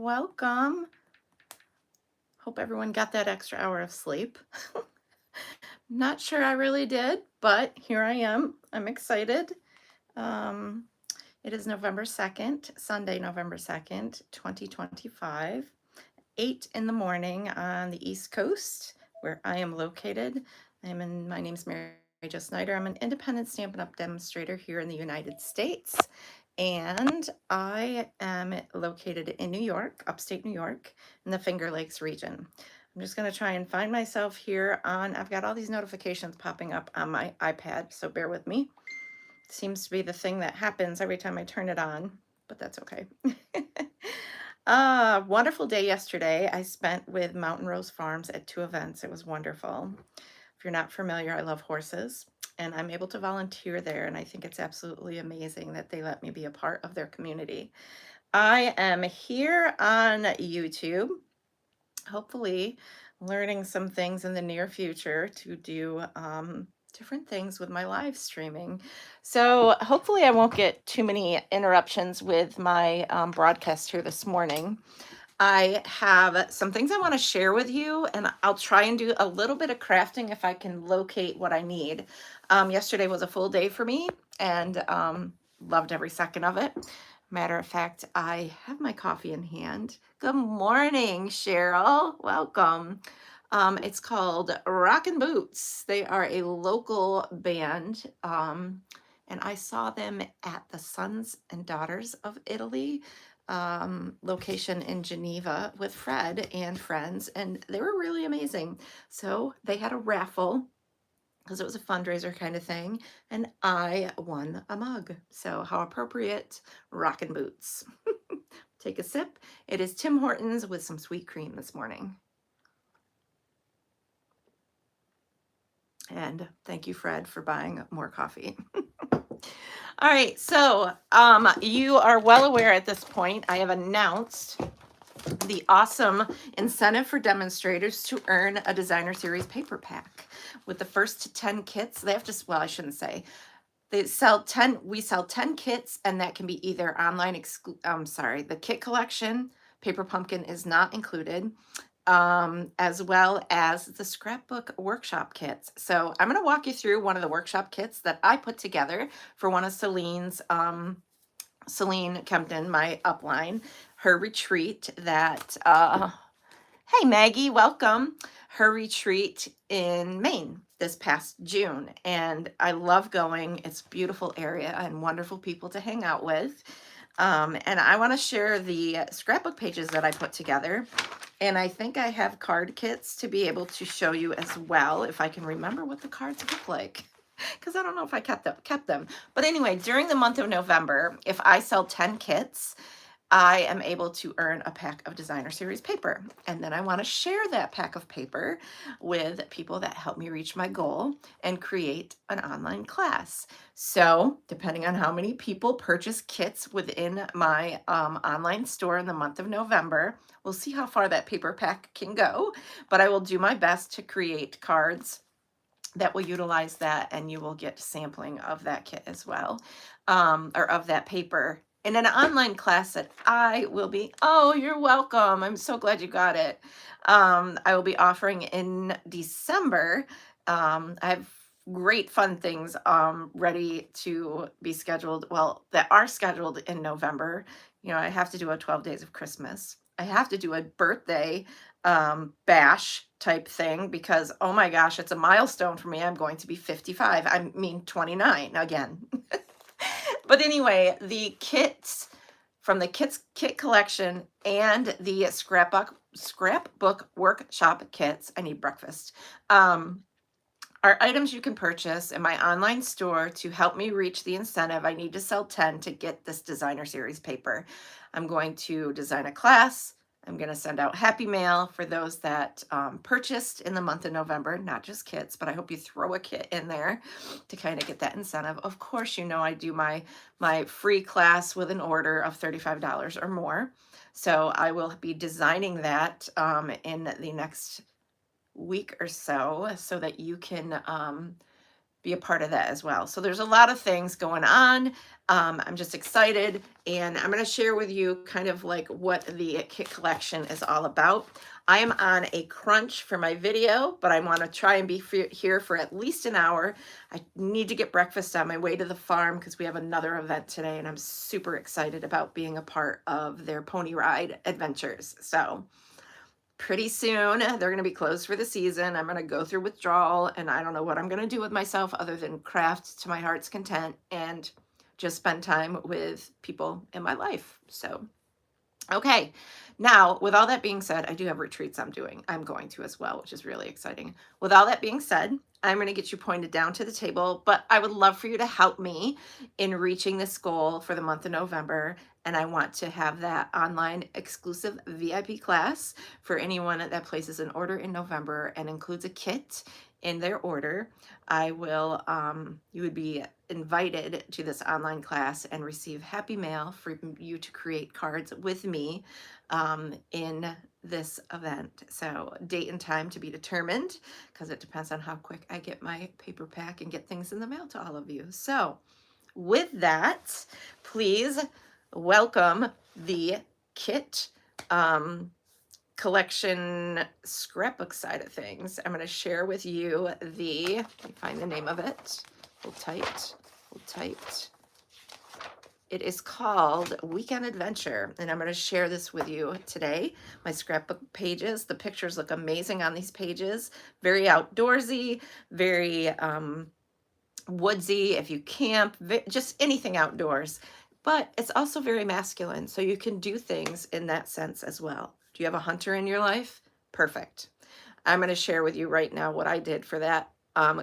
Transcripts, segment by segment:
welcome. Hope everyone got that extra hour of sleep. Not sure I really did, but here I am. I'm excited. Um, it is November 2nd, Sunday, November 2nd, 2025, 8 in the morning on the East Coast, where I am located. My name's Mary Jo Snyder. I'm an independent Stampin' Up! Demonstrator here in the United States. And I am located in New York, upstate New York, in the Finger Lakes region. I'm just going to try and find myself here I've got all these notifications popping up on my iPad, so bear with me. It seems to be the thing that happens every time I turn it on, but that's okay. Wonderful day yesterday. I spent with Mountain Rose Farms at 2 events. It was wonderful. If you're not familiar, I love horses, and I'm able to volunteer there, and I think it's absolutely amazing that they let me be a part of their community. I am here on YouTube, hopefully learning some things in the near future to do different things with my live streaming. So hopefully I won't get too many interruptions with my broadcast here this morning. I have some things I want to share with you, and I'll try and do a little bit of crafting if I can locate what I need. Yesterday was a full day for me, and loved every second of it. Matter of fact, I have my coffee in hand. Good morning, Cheryl. Welcome. It's called Rockin' Boots. They are a local band, and I saw them at the Sons and Daughters of Italy location in Geneva with Fred and friends, and they were really amazing. So they had a raffle because it was a fundraiser kind of thing, and I won a mug. So how appropriate, rockin' boots. Take a sip. It is Tim Hortons with some sweet cream this morning. And thank you, Fred, for buying more coffee. All right, so you are well aware at this point, I have announced the awesome incentive for demonstrators to earn a designer series paper pack. With the first 10 kits, they have to, well, I shouldn't say, we sell 10 kits, and that can be either online, the kit collection, Paper Pumpkin is not included, as well as the scrapbook workshop kits. So I'm going to walk you through one of the workshop kits that I put together for one of Celine Kempton, my upline, her retreat that, hey Maggie, welcome, her retreat in Maine this past June. And I love going. It's a beautiful area and wonderful people to hang out with. And I want to share the scrapbook pages that I put together. And I think I have card kits to be able to show you as well, if I can remember what the cards look like, because I don't know if I kept them. But anyway, during the month of November, if I sell 10 kits, I am able to earn a pack of designer series paper. And then I want to share that pack of paper with people that help me reach my goal and create an online class. So depending on how many people purchase kits within my online store in the month of November, we'll see how far that paper pack can go. But I will do my best to create cards that will utilize that, and you will get sampling of that kit as well, or of that paper in an online class that I will be, oh, you're welcome. I'm so glad you got it. I will be offering in December. I have great fun things ready to be scheduled. Well, that are scheduled in November. You know, I have to do a 12 days of Christmas. I have to do a birthday bash type thing because, oh my gosh, it's a milestone for me. I'm going to be 55. I mean 29 again. But anyway, the kits from the kit collection and the scrapbook workshop kits, I need breakfast, are items you can purchase in my online store to help me reach the incentive. I need to sell 10 to get this designer series paper. I'm going to design a class. I'm going to send out happy mail for those that purchased in the month of November, not just kits, but I hope you throw a kit in there to kind of get that incentive. Of course, you know, I do my free class with an order of $35 or more. So I will be designing that in the next week or so that you can be a part of that as well. So there's a lot of things going on. I'm just excited, and I'm going to share with you kind of like what the kit collection is all about. I am on a crunch for my video, but I want to try and be here for at least an hour. I need to get breakfast on my way to the farm because we have another event today, and I'm super excited about being a part of their pony ride adventures. So pretty soon they're going to be closed for the season. I'm going to go through withdrawal, and I don't know what I'm going to do with myself other than craft to my heart's content and just spend time with people in my life. So, okay. Now, with all that being said, I do have retreats I'm going to as well, which is really exciting. With all that being said, I'm going to get you pointed down to the table, but I would love for you to help me in reaching this goal for the month of November. And I want to have that online exclusive VIP class for anyone that places an order in November and includes a kit in their order. You would be invited to this online class and receive happy mail for you to create cards with me in this event. So date and time to be determined, because it depends on how quick I get my paper pack and get things in the mail to all of you. So with that, please welcome the kit collection scrapbook side of things. I'm going to share with you let me find the name of it. Hold tight. It is called Weekend Adventure, and I'm going to share this with you today. My scrapbook pages, the pictures look amazing on these pages. Very outdoorsy, very woodsy if you camp, just anything outdoors. But it's also very masculine, so you can do things in that sense as well. Do you have a hunter in your life? Perfect. I'm going to share with you right now what I did for that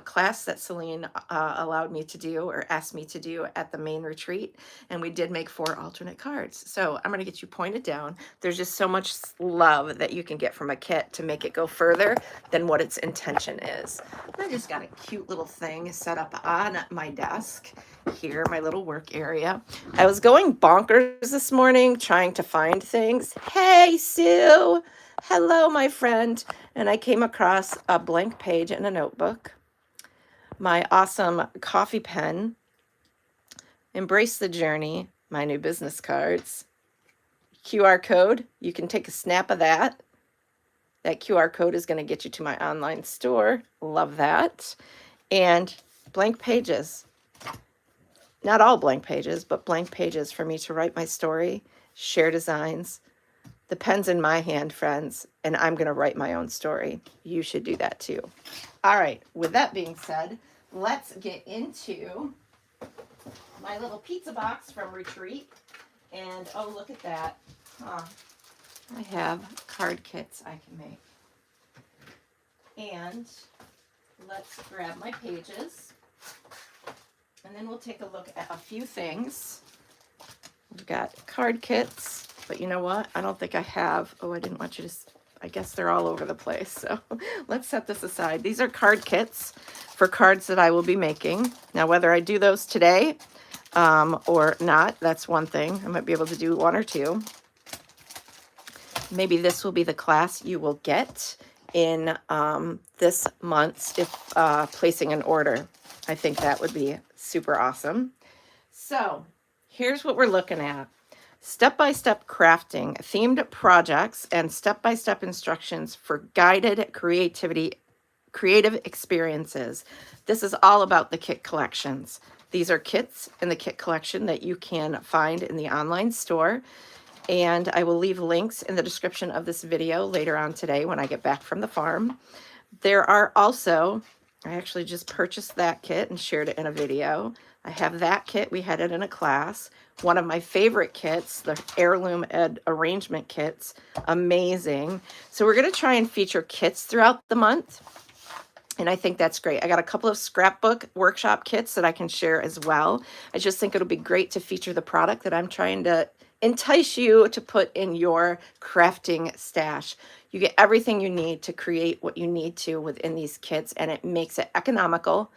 class that Celine allowed me to do, or asked me to do, at the main retreat. And we did make 4 alternate cards. So I'm going to get you pointed down. There's just so much love that you can get from a kit to make it go further than what its intention is. I just got a cute little thing set up on my desk here, my little work area. I was going bonkers this morning trying to find things. Hey, Sue. Hello, my friend. And I came across a blank page in a notebook, my awesome coffee pen, Embrace the Journey, my new business cards, QR code. You can take a snap of that. That QR code is going to get you to my online store. Love that. And blank pages. Not all blank pages, but blank pages for me to write my story, share designs. The pen's in my hand, friends, and I'm going to write my own story. You should do that too. All right, with that being said, let's get into my little pizza box from Retreat. And oh, look at that. I have card kits I can make. And let's grab my pages. And then we'll take a look at a few things. We've got card kits, but you know what? I don't think I have. Oh, I didn't want you to. I guess they're all over the place. So let's set this aside. These are card kits for cards that I will be making. Now, whether I do those today or not, that's one thing. I might be able to do 1 or 2. Maybe this will be the class you will get in this month's if placing an order. I think that would be super awesome. So here's what we're looking at. Step-by-step crafting, themed projects, and step-by-step instructions for guided creative experiences. This is all about the kit collections. These are kits in the kit collection that you can find in the online store. And I will leave links in the description of this video later on today when I get back from the farm. There are also, I actually just purchased that kit and shared it in a video. I have that kit. We had it in a class. One of my favorite kits, the Heirloom Arrangement Kits. Amazing. So we're going to try and feature kits throughout the month. And I think that's great. I got a couple of scrapbook workshop kits that I can share as well. I just think it'll be great to feature the product that I'm trying to entice you to put in your crafting stash. You get everything you need to create what you need to within these kits, and it makes it economical.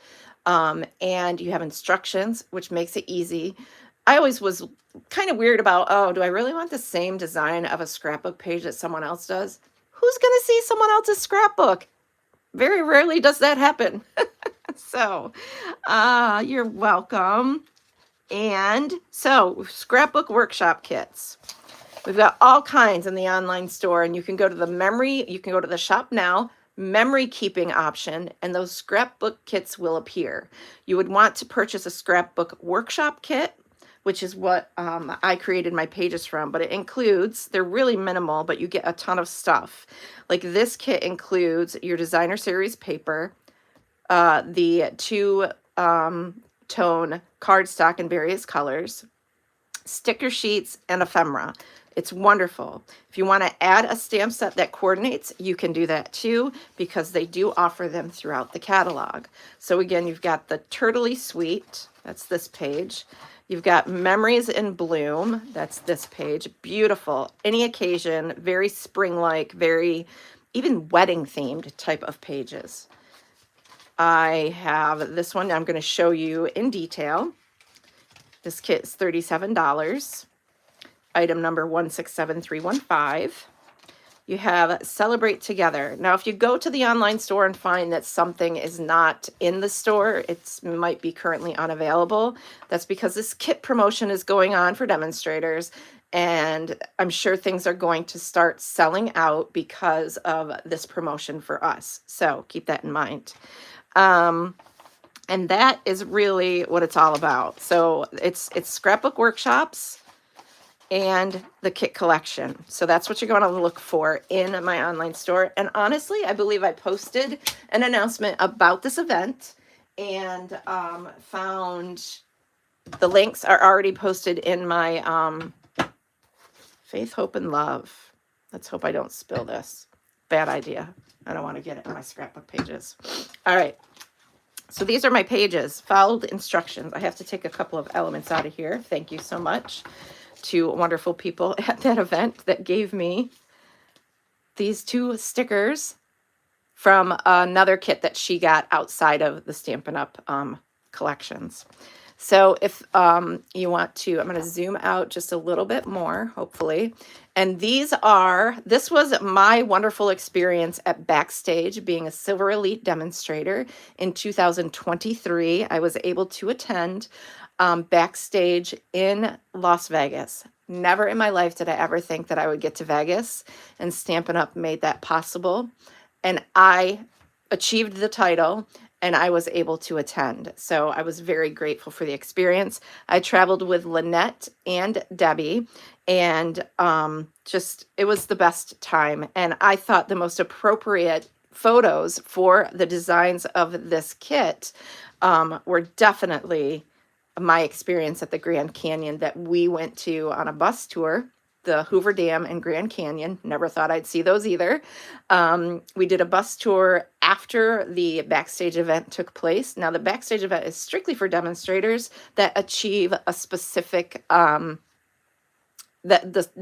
And you have instructions, which makes it easy. I always was kind of weird about, oh, do I really want the same design of a scrapbook page that someone else does? Who's going to see someone else's scrapbook? Very rarely does that happen. So, you're welcome. And so, scrapbook workshop kits. We've got all kinds in the online store, and you can go to the shop now memory keeping option, and those scrapbook kits will appear. You would want to purchase a scrapbook workshop kit, which is what I created my pages from, but it includes, they're really minimal, but you get a ton of stuff. Like this kit includes your designer series paper, the two tone cardstock in various colors, sticker sheets, and ephemera. It's wonderful. If you want to add a stamp set that coordinates, you can do that too, because they do offer them throughout the catalog. So again, you've got the Turtley Suite, that's this page. You've got Memories in Bloom, that's this page. Beautiful, any occasion, very spring-like, very even wedding themed type of pages. I have this one I'm going to show you in detail. This kit is $37. Item number 167315. You have Celebrate Together. Now, if you go to the online store and find that something is not in the store, it might be currently unavailable. That's because this kit promotion is going on for demonstrators, and I'm sure things are going to start selling out because of this promotion for us. So keep that in mind. And that is really what it's all about. So it's scrapbook workshops and the kit collection. So that's what you're going to look for in my online store. And honestly, I believe I posted an announcement about this event, and found the links are already posted in my Faith, Hope, and Love. Let's hope I don't spill this. Bad idea. I don't want to get it in my scrapbook pages. All right. So these are my pages. Follow the instructions. I have to take a couple of elements out of here. Thank you so much to wonderful people at that event that gave me these two stickers from another kit that she got outside of the Stampin' Up! Collections. So if you want to, I'm going to zoom out just a little bit more, hopefully. And this was my wonderful experience at Backstage, being a Silver Elite demonstrator in 2023. I was able to attend Backstage in Las Vegas. Never in my life did I ever think that I would get to Vegas, and Stampin' Up! Made that possible. And I achieved the title, and I was able to attend. So I was very grateful for the experience. I traveled with Lynette and Debbie, and it was the best time. And I thought the most appropriate photos for the designs of this kit were definitely my experience at the Grand Canyon that we went to on a bus tour. The Hoover Dam and Grand Canyon. Never thought I'd see those either. We did a bus tour after the Backstage event took place. Now, the Backstage event is strictly for demonstrators that achieve a specific, the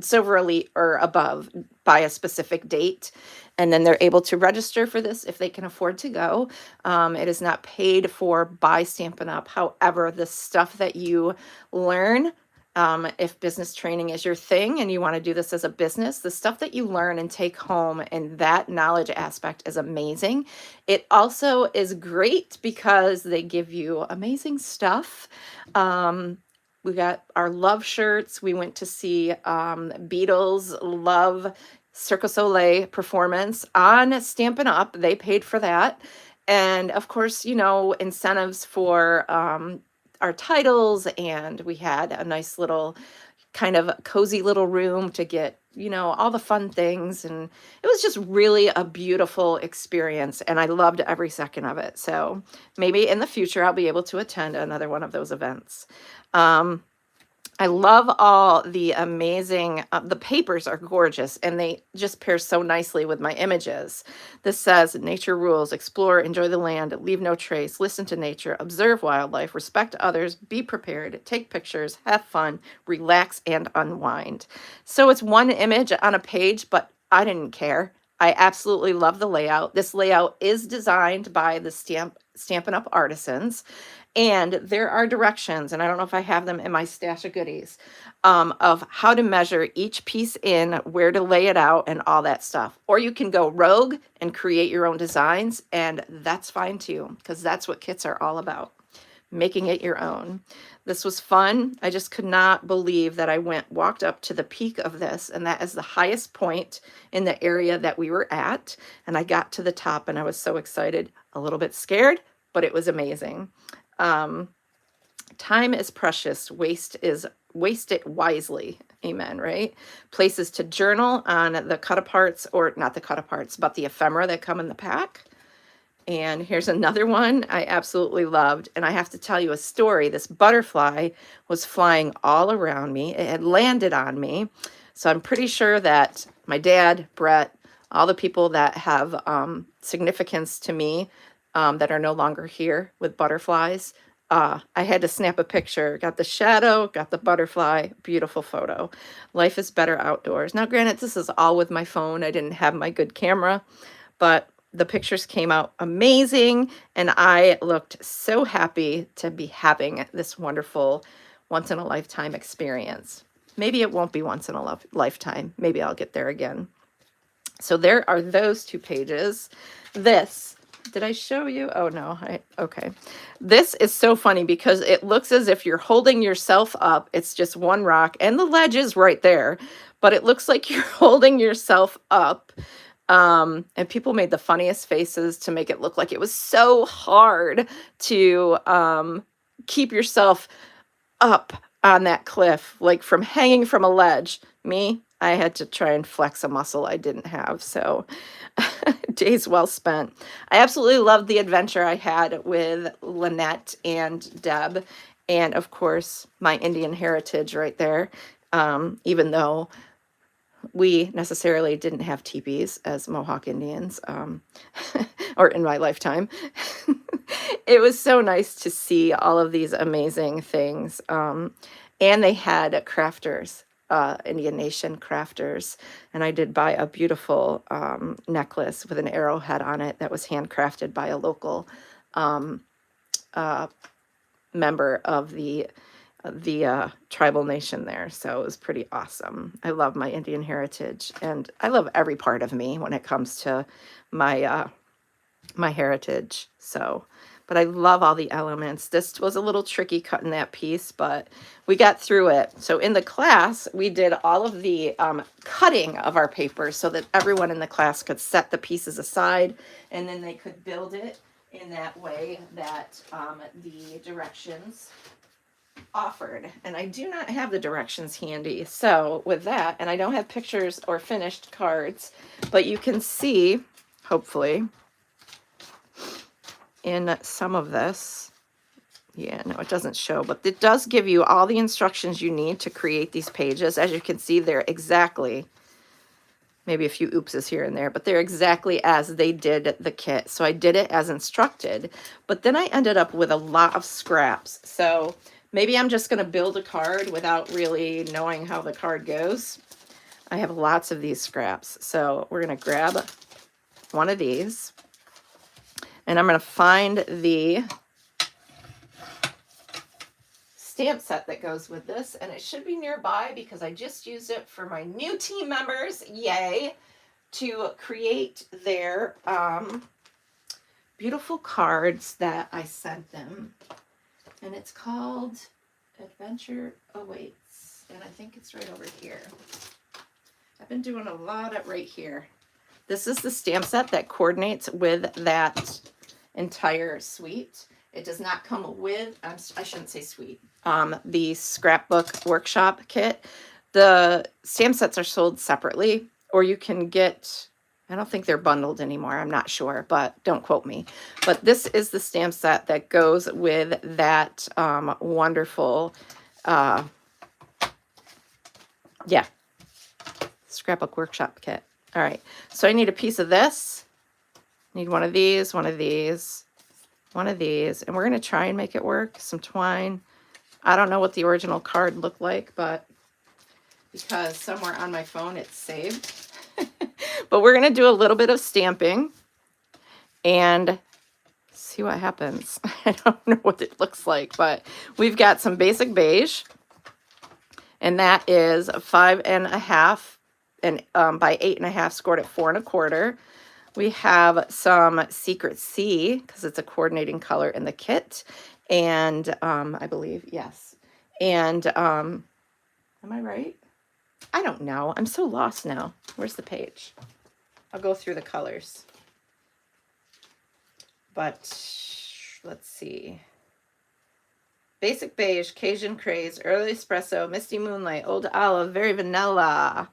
Silver Elite or above by a specific date. And then they're able to register for this if they can afford to go. It is not paid for by Stampin' Up! However, the stuff that you learn, if business training is your thing and you want to do this as a business, the stuff that you learn and take home and that knowledge aspect is amazing. It also is great because they give you amazing stuff. We got our love shirts. We went to see Beatles Love Cirque du Soleil performance on Stampin' Up! They paid for that. And of course, incentives for our titles, and we had a nice little kind of cozy little room to get, all the fun things. And it was just really a beautiful experience, and I loved every second of it. So maybe in the future, I'll be able to attend another one of those events. I love all the amazing, the papers are gorgeous, and they just pair so nicely with my images. This says, nature rules, explore, enjoy the land, leave no trace, listen to nature, observe wildlife, respect others, be prepared, take pictures, have fun, relax, and unwind. So it's one image on a page, but I didn't care. I absolutely love the layout. This layout is designed by the Stampin' Up! Artisans. And there are directions, and I don't know if I have them in my stash of goodies, of how to measure each piece in, where to lay it out, and all that stuff. Or you can go rogue and create your own designs, and that's fine too, because that's what kits are all about, making it your own. This was fun. I just could not believe that I walked up to the peak of this, and that is the highest point in the area that we were at. And I got to the top, and I was so excited, a little bit scared, but it was amazing. Time is precious. Waste it wisely. Amen. Right? Places to journal on the cut aparts, or not the cut aparts, but the ephemera that come in the pack. And here's another one I absolutely loved. And I have to tell you a story. This butterfly was flying all around me. It had landed on me. So I'm pretty sure that my dad, Brett, all the people that have significance to me that are no longer here with butterflies, I had to snap a picture. Got the shadow, got the butterfly, beautiful photo. Life is better outdoors. Now, granted, this is all with my phone. I didn't have my good camera, but the pictures came out amazing, and I looked so happy to be having this wonderful once-in-a-lifetime experience. Maybe it won't be once in a lifetime. Maybe I'll get there again. So there are those 2 pages. This, did I show you? Oh, no. Okay. This is so funny because it looks as if you're holding yourself up. It's just one rock, and the ledge is right there, but it looks like you're holding yourself up. And people made the funniest faces to make it look like it was so hard to keep yourself up on that cliff, like from hanging from a ledge. Me, I had to try and flex a muscle I didn't have. So days well spent. I absolutely loved the adventure I had with Lynette and Deb. And of course, my Indian heritage right there. Even though we necessarily didn't have teepees as Mohawk Indians, or in my lifetime. It was so nice to see all of these amazing things. And they had crafters, Indian Nation crafters. And I did buy a beautiful necklace with an arrowhead on it that was handcrafted by a local member of the tribal nation there. So it was pretty awesome. I love my Indian heritage, and I love every part of me when it comes to my my heritage. So, but I love all the elements. This was a little tricky cutting that piece, but we got through it. So in the class, we did all of the cutting of our paper so that everyone in the class could set the pieces aside, and then they could build it in that way that the directions offered. And I do not have the directions handy. So with that, and I don't have pictures or finished cards, but you can see, hopefully, in some of this, yeah, no, it doesn't show, but it does give you all the instructions you need to create these pages. As you can see, they're exactly, maybe a few oopses here and there, but they're exactly as they did the kit. So I did it as instructed, but then I ended up with a lot of scraps. So maybe I'm just going to build a card without really knowing how the card goes. I have lots of these scraps. So we're going to grab one of these, and I'm going to find the stamp set that goes with this, and it should be nearby because I just used it for my new team members, yay, to create their beautiful cards that I sent them. And it's called Adventure Awaits, and I think it's right over here. I've been doing a lot of right here. This is the stamp set that coordinates with that entire suite. It does not come with, I shouldn't say suite, the scrapbook workshop kit. The stamp sets are sold separately, or you can get, I don't think they're bundled anymore. I'm not sure, but don't quote me. But this is the stamp set that goes with that wonderful, yeah, scrapbook workshop kit. All right, so I need a piece of this. Need one of these, one of these, one of these, and we're going to try and make it work. Some twine. I don't know what the original card looked like, but because somewhere on my phone it's saved. But we're going to do a little bit of stamping and see what happens. I don't know what it looks like, but we've got some basic beige, and that is 5.5 and by 8.5, scored at 4.25. We have some Secret C, because it's a coordinating color in the kit, and I believe, yes. And am I right? I don't know. I'm so lost now. Where's the page? I'll go through the colors. But let's see. Basic beige, Cajun craze, early espresso, misty moonlight, old olive, very vanilla.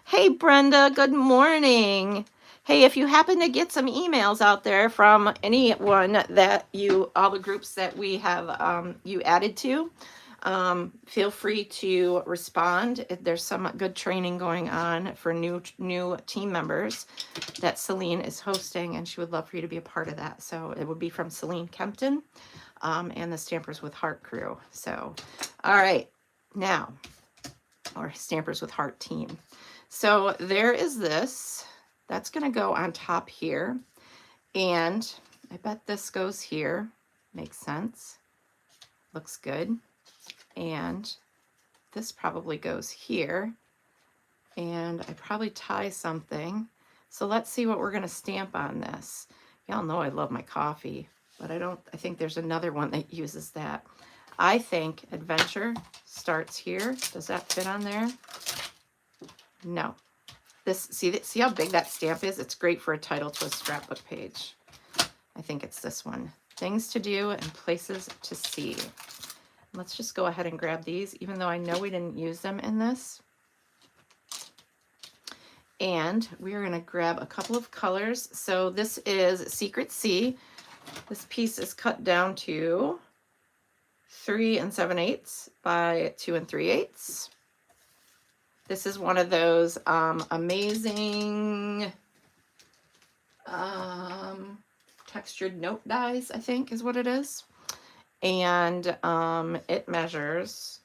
Hey Brenda, good morning. Hey, if you happen to get some emails out there from anyone that all the groups that we have you added to, feel free to respond. There's some good training going on for new team members that Celine is hosting, and she would love for you to be a part of that. So it would be from Celine Kempton and the Stampers with Heart crew. So, all right, now, or Stampers with Heart team. So there is this. That's going to go on top here. And I bet this goes here. Makes sense. Looks good. And this probably goes here. And I probably tie something. So let's see what we're going to stamp on this. Y'all know I love my coffee, but I think there's another one that uses that. I think Adventure starts here. Does that fit on there? No. See how big that stamp is? It's great for a title to a scrapbook page. I think it's this one. Things to do and places to see. Let's just go ahead and grab these, even though I know we didn't use them in this. And we're going to grab a couple of colors. So this is Secret C. This piece is cut down to 3 7/8 by 2 3/8. This is one of those amazing textured note dies, I think is what it is. And it measures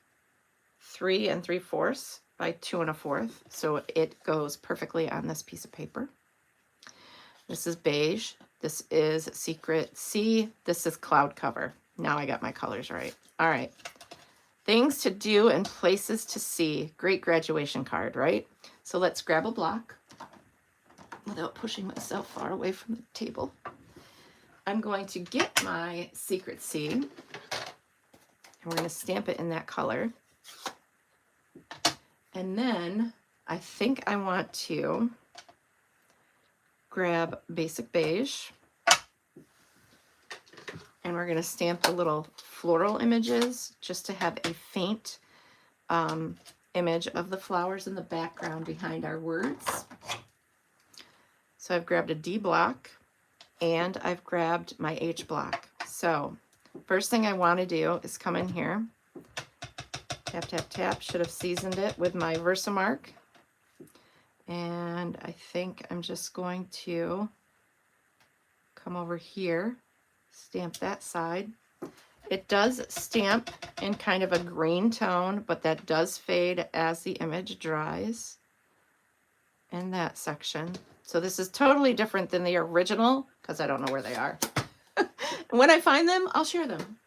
3 3/4 by 2 1/4. So it goes perfectly on this piece of paper. This is beige. This is Secret C. This is Cloud Cover. Now I got my colors right. All right. Things to do and places to see. Great graduation card, right? So let's grab a block without pushing myself far away from the table. I'm going to get my Secret C, and we're going to stamp it in that color. And then I think I want to grab Basic Beige, and we're going to stamp the little floral images just to have a faint image of the flowers in the background behind our words. So I've grabbed a D block and I've grabbed my H block. So first thing I want to do is come in here, tap, tap, tap. Should have seasoned it with my Versamark. And I think I'm just going to come over here, stamp that side. It does stamp in kind of a green tone, but that does fade as the image dries in that section. So this is totally different than the original because I don't know where they are. When I find them, I'll share them.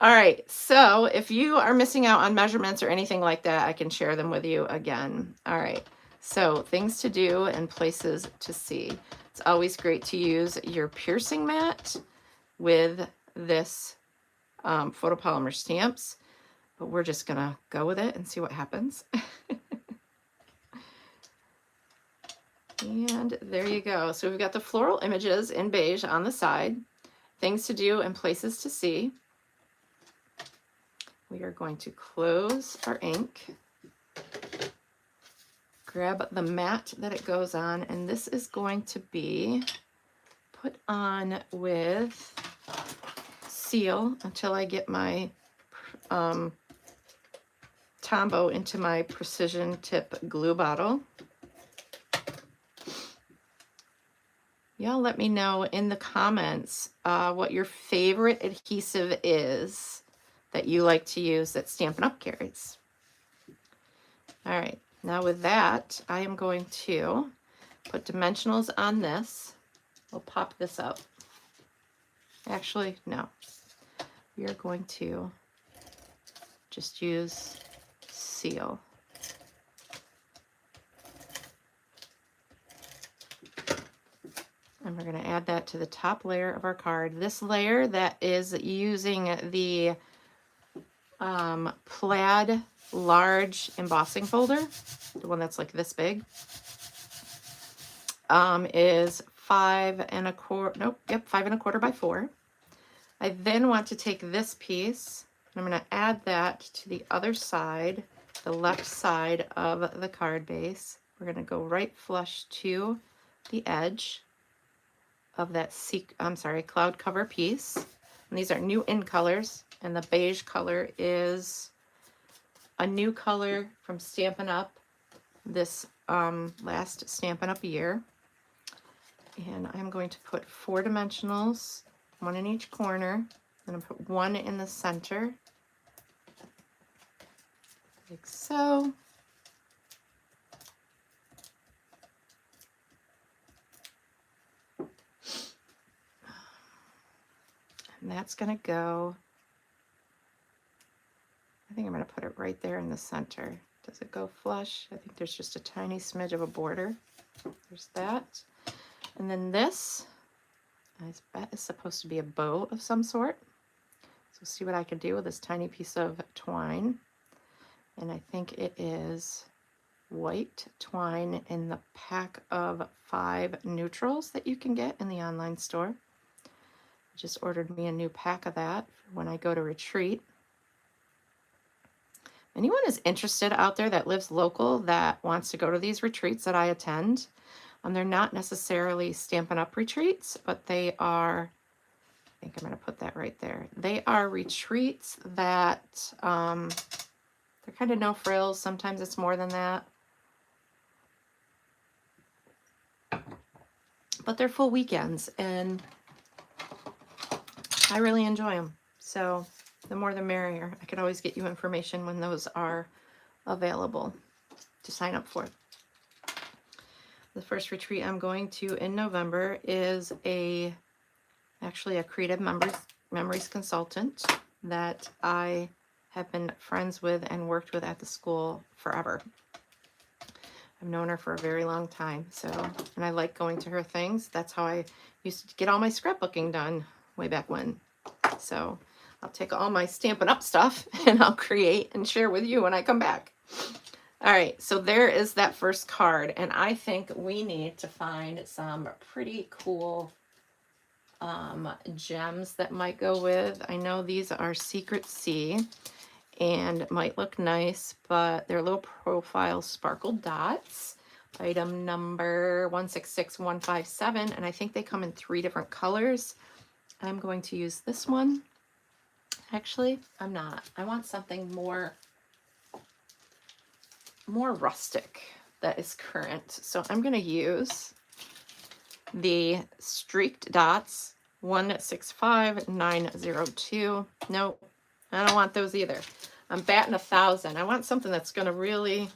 All right, so if you are missing out on measurements or anything like that, I can share them with you again. All right, so things to do and places to see. It's always great to use your piercing mat with this photopolymer stamps, but we're just gonna go with it and see what happens. And there you go. So we've got the floral images in beige on the side, things to do and places to see. We are going to close our ink, grab the mat that it goes on, and this is going to be put on with seal until I get my Tombow into my precision tip glue bottle. Y'all let me know in the comments what your favorite adhesive is that you like to use that Stampin' Up! Carries. All right, now with that, I am going to put dimensionals on this. We'll pop this up Actually, no. We are going to just use seal. And we're going to add that to the top layer of our card. This layer that is using the plaid large embossing folder, the one that's like this big, is 5 1/4, nope, yep, 5 1/4 by 4. I then want to take this piece, and I'm going to add that to the other side, the left side of the card base. We're going to go right flush to the edge of that cloud cover piece. And these are new in colors, and the beige color is a new color from Stampin' Up, this last Stampin' Up year. And I'm going to put 4 dimensionals, 1 in each corner. I'm going to put 1 in the center, like so. And that's going to go, I think I'm going to put it right there in the center. Does it go flush? I think there's just a tiny smidge of a border. There's that. And then this, I bet, is supposed to be a bow of some sort. So see what I can do with this tiny piece of twine. And I think it is white twine in the pack of 5 neutrals that you can get in the online store. I just ordered me a new pack of that when I go to retreat. Anyone is interested out there that lives local that wants to go to these retreats that I attend, they're not necessarily Stampin' Up retreats, but they are, I think I'm going to put that right there. They are retreats that they're kind of no frills. Sometimes it's more than that. But they're full weekends, and I really enjoy them. So the more the merrier. I could always get you information when those are available to sign up for. The first retreat I'm going to in November is actually a creative memories consultant that I have been friends with and worked with at the school forever. I've known her for a very long time, and I like going to her things. That's how I used to get all my scrapbooking done way back when. So I'll take all my Stampin' Up stuff and I'll create and share with you when I come back. All right, so there is that first card, and I think we need to find some pretty cool gems that might go with. I know these are Secret Sea and might look nice, but they're little profile sparkle dots. Item number 166157, and I think they come in 3 different colors. I'm going to use this one. Actually, I'm not. I want something more rustic that is current. So I'm going to use the streaked dots 165902. Nope, I don't want those either. I'm batting 1,000. I want something that's going to really,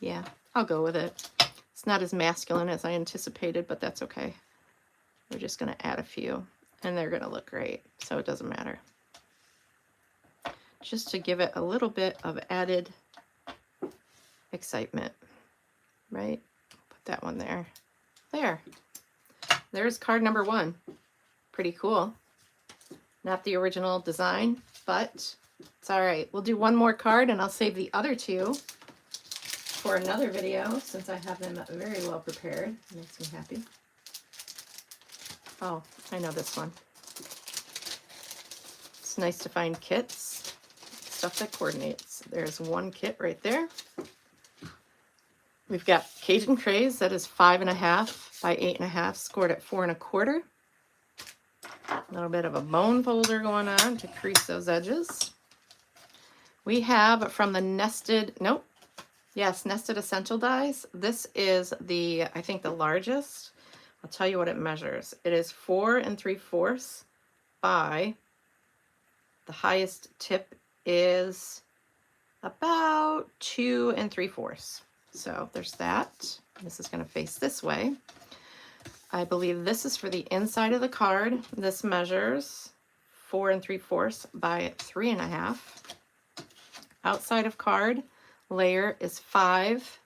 yeah, I'll go with it. It's not as masculine as I anticipated, but that's okay. We're just going to add a few, and they're going to look great, so it doesn't matter. Just to give it a little bit of added excitement, right? Put that one there. There's card number 1. Pretty cool. Not the original design, but it's all right. We'll do one more card, and I'll save the other 2 for another video since I have them very well prepared. It makes me happy. Oh, I know this one. It's nice to find kits, stuff that coordinates. There's one kit right there. We've got Cajun Craze that is 5.5 by 8.5, scored at 4 1/4. A little bit of a bone folder going on to crease those edges. We have from the Nested Essential Dies. This is I think the largest. I'll tell you what it measures. It is 4 3/4 by, the highest tip is about 2 3/4. So there's that. This is going to face this way. I believe this is for the inside of the card. This measures 4 3/4 by 3.5. Outside of card layer is 5.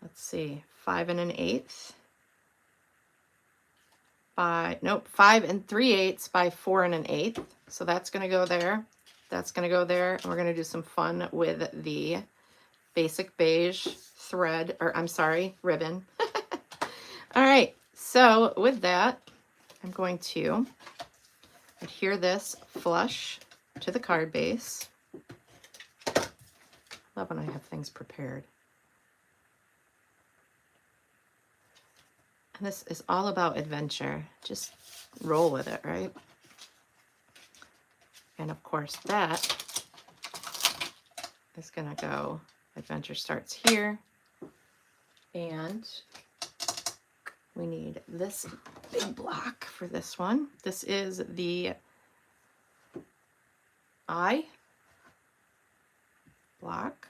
Let's see, 5 1/8 by, nope, 5 3/8 by 4 1/8. So that's going to go there. That's going to go there. And we're going to do some fun with the basic beige thread, or I'm sorry, ribbon. All right. So with that, I'm going to adhere this flush to the card base. Love when I have things prepared. And this is all about adventure. Just roll with it, right? And of course that is going to go, adventure starts here. And we need this big block for this one. This is the eye block.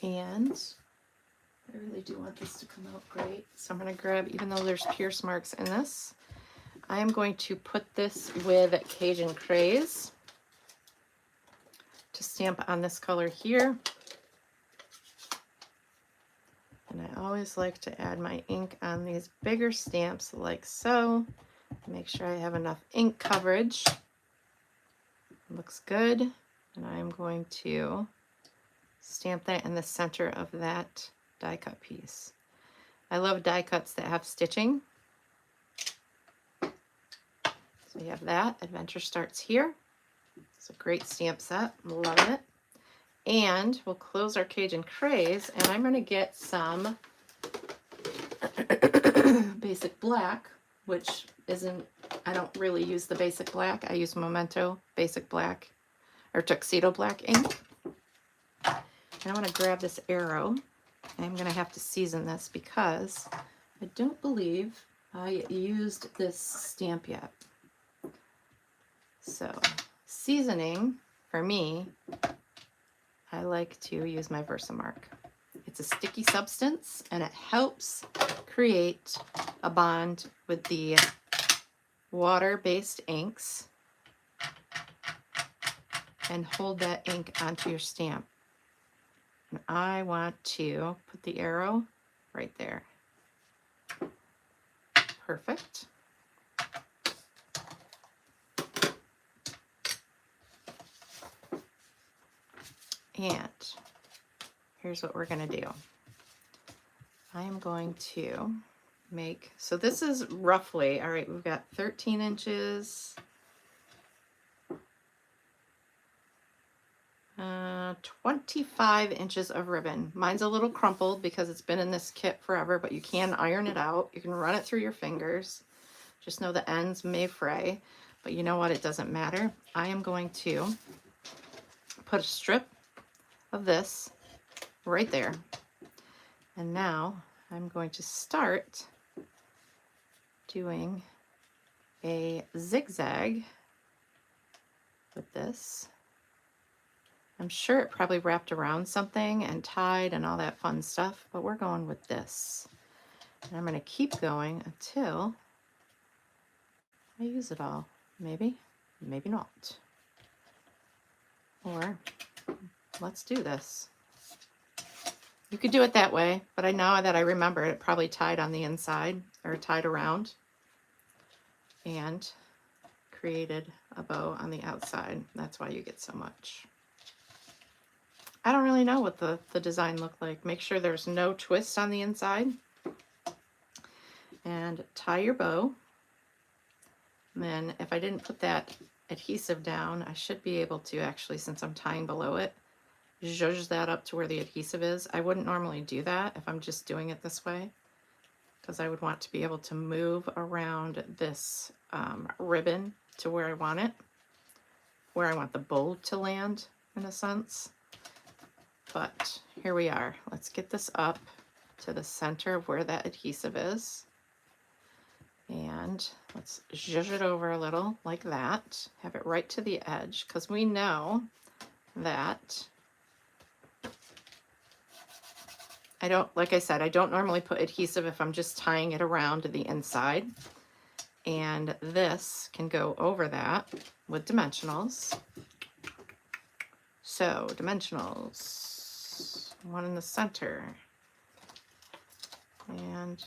And I really do want this to come out great. So I'm going to grab, even though there's pierce marks in this, I am going to put this with Cajun Craze to stamp on this color here. And I always like to add my ink on these bigger stamps like so. Make sure I have enough ink coverage. Looks good. And I'm going to stamp that in the center of that die cut piece. I love die cuts that have stitching. So we have that. Adventure starts here. It's a great stamp set. I'm loving it. And we'll close our Cajun Craze, and I'm going to get some basic black, which isn't, I don't really use the basic black. I use Memento basic black or tuxedo black ink. And I want to grab this arrow. I'm going to have to season this because I don't believe I used this stamp yet. So seasoning for me, I like to use my Versamark. It's a sticky substance and it helps create a bond with the water-based inks and hold that ink onto your stamp. And I want to put the arrow right there. Perfect. And here's what we're going to do. I am going to make, so this is roughly, all right, we've got 13 inches, 25 inches of ribbon. Mine's a little crumpled because it's been in this kit forever, but you can iron it out. You can run it through your fingers. Just know the ends may fray, but you know what? It doesn't matter. I am going to put a strip of this right there. And now I'm going to start doing a zigzag with this. I'm sure it probably wrapped around something and tied and all that fun stuff, but we're going with this. And I'm going to keep going until I use it all. Maybe, maybe not. Or let's do this. You could do it that way, but I know that I remember it probably tied on the inside or tied around and created a bow on the outside. That's why you get so much. I don't really know what the design looked like. Make sure there's no twist on the inside. And tie your bow. And then if I didn't put that adhesive down, I should be able to actually, since I'm tying below it, zhuzh that up to where the adhesive is. I wouldn't normally do that if I'm just doing it this way, because I would want to be able to move around this ribbon to where I want it, where I want the bow to land in a sense. But here we are. Let's get this up to the center of where that adhesive is. And let's zhuzh it over a little like that. Have it right to the edge, because we know that I don't, like I said, I don't normally put adhesive if I'm just tying it around the inside. And this can go over that with dimensionals. So dimensionals, one in the center. And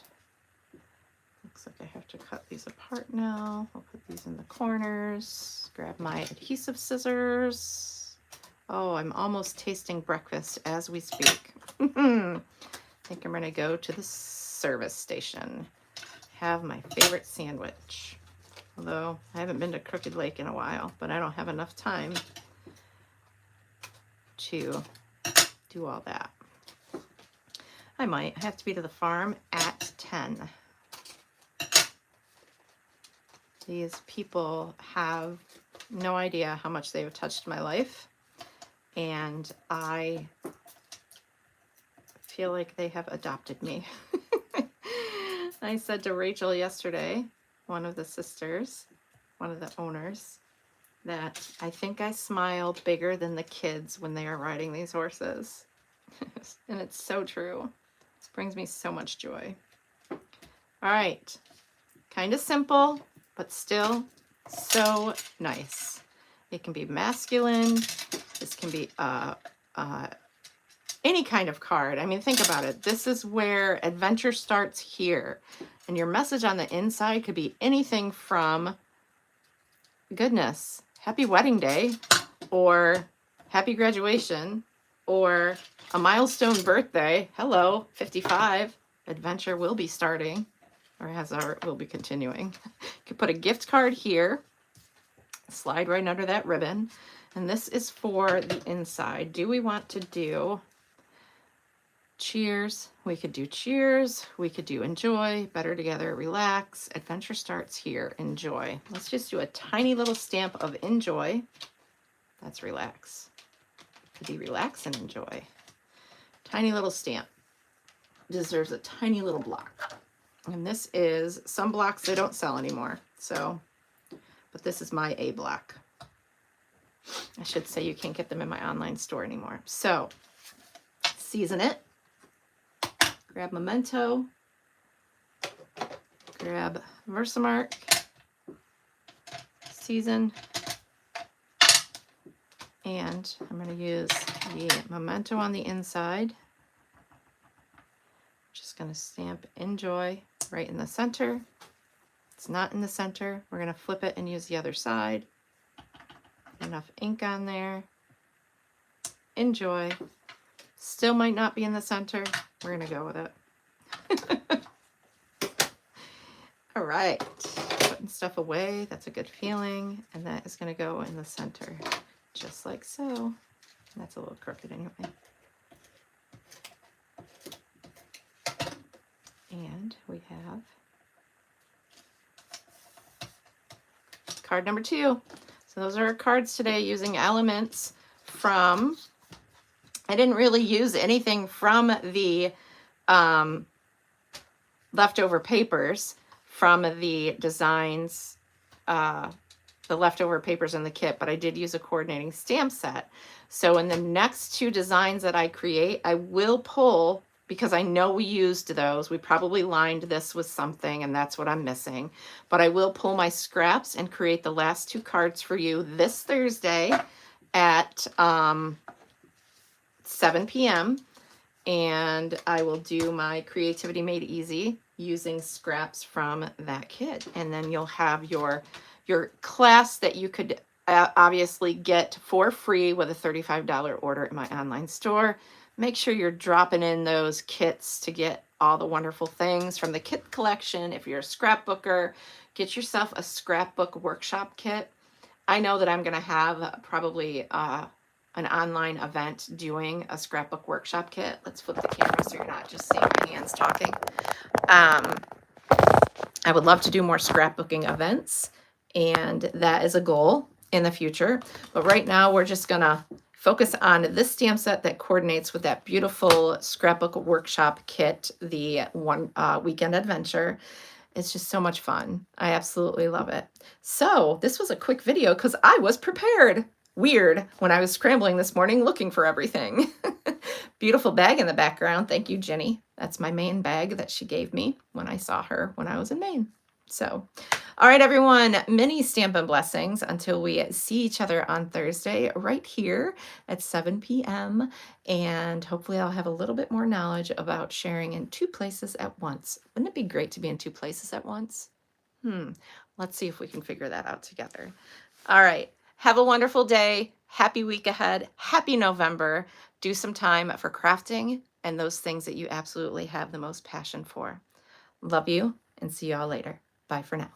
looks like I have to cut these apart now. I'll put these in the corners. Grab my adhesive scissors. Oh, I'm almost tasting breakfast as we speak. I think I'm gonna go to the service station. Have my favorite sandwich. Although I haven't been to Crooked Lake in a while, but I don't have enough time to do all that. I might have to be to the farm at 10. These people have no idea how much they've touched my life, and I feel like they have adopted me. I said to Rachel yesterday, one of the sisters, one of the owners, that I think I smile bigger than the kids when they are riding these horses. And it's so true. This brings me so much joy. All right, kind of simple, but still so nice. It can be masculine. This can be any kind of card. I mean, think about it. This is where adventure starts here. And your message on the inside could be anything from, goodness, happy wedding day, or happy graduation, or a milestone birthday. Hello, 55. Adventure will be starting, or will be continuing. You could put a gift card here, slide right under that ribbon. And this is for the inside. Do we want to do cheers? We could do cheers. We could do enjoy, better together, relax. Adventure starts here, enjoy. Let's just do a tiny little stamp of enjoy. That's relax. Could be relax and enjoy. Tiny little stamp. Deserves a tiny little block. And this is, some blocks they don't sell anymore. So, but this is my A block. I should say you can't get them in my online store anymore. So, season it. Grab Memento. Grab Versamark. Season. And I'm going to use the Memento on the inside. Just going to stamp enjoy right in the center. It's not in the center. We're going to flip it and use the other side. Enough ink on there. Enjoy. Still might not be in the center. We're going to go with it. All right. Putting stuff away. That's a good feeling. And that is going to go in the center. Just like so. That's a little crooked anyway. And we have card number 2. So those are our cards today using elements from, I didn't really use anything from the leftover papers from the designs, the leftover papers in the kit, but I did use a coordinating stamp set. So in the next 2 designs that I create, I will pull, because I know we used those. We probably lined this with something, and that's what I'm missing. But I will pull my scraps and create the last 2 cards for you this Thursday at 7 p.m. And I will do my Creativity Made Easy using scraps from that kit. And then you'll have your class that you could obviously get for free with a $35 order in my online store. Make sure you're dropping in those kits to get all the wonderful things from the kit collection. If you're a scrapbooker, get yourself a scrapbook workshop kit. I know that I'm going to have probably an online event doing a scrapbook workshop kit. Let's flip the camera so you're not just seeing my hands talking. I would love to do more scrapbooking events, and that is a goal in the future. But right now we're just going to focus on this stamp set that coordinates with that beautiful scrapbook workshop kit, the one weekend adventure. It's just so much fun. I absolutely love it. So this was a quick video because I was prepared. Weird when I was scrambling this morning looking for everything. Beautiful bag in the background. Thank you, Jenny. That's my Maine bag that she gave me when I saw her when I was in Maine. So, all right, everyone, many Stampin' Blessings until we see each other on Thursday right here at 7 p.m. And hopefully I'll have a little bit more knowledge about sharing in 2 places at once. Wouldn't it be great to be in 2 places at once? Let's see if we can figure that out together. All right. Have a wonderful day. Happy week ahead. Happy November. Do some time for crafting and those things that you absolutely have the most passion for. Love you and see y'all later. Bye for now.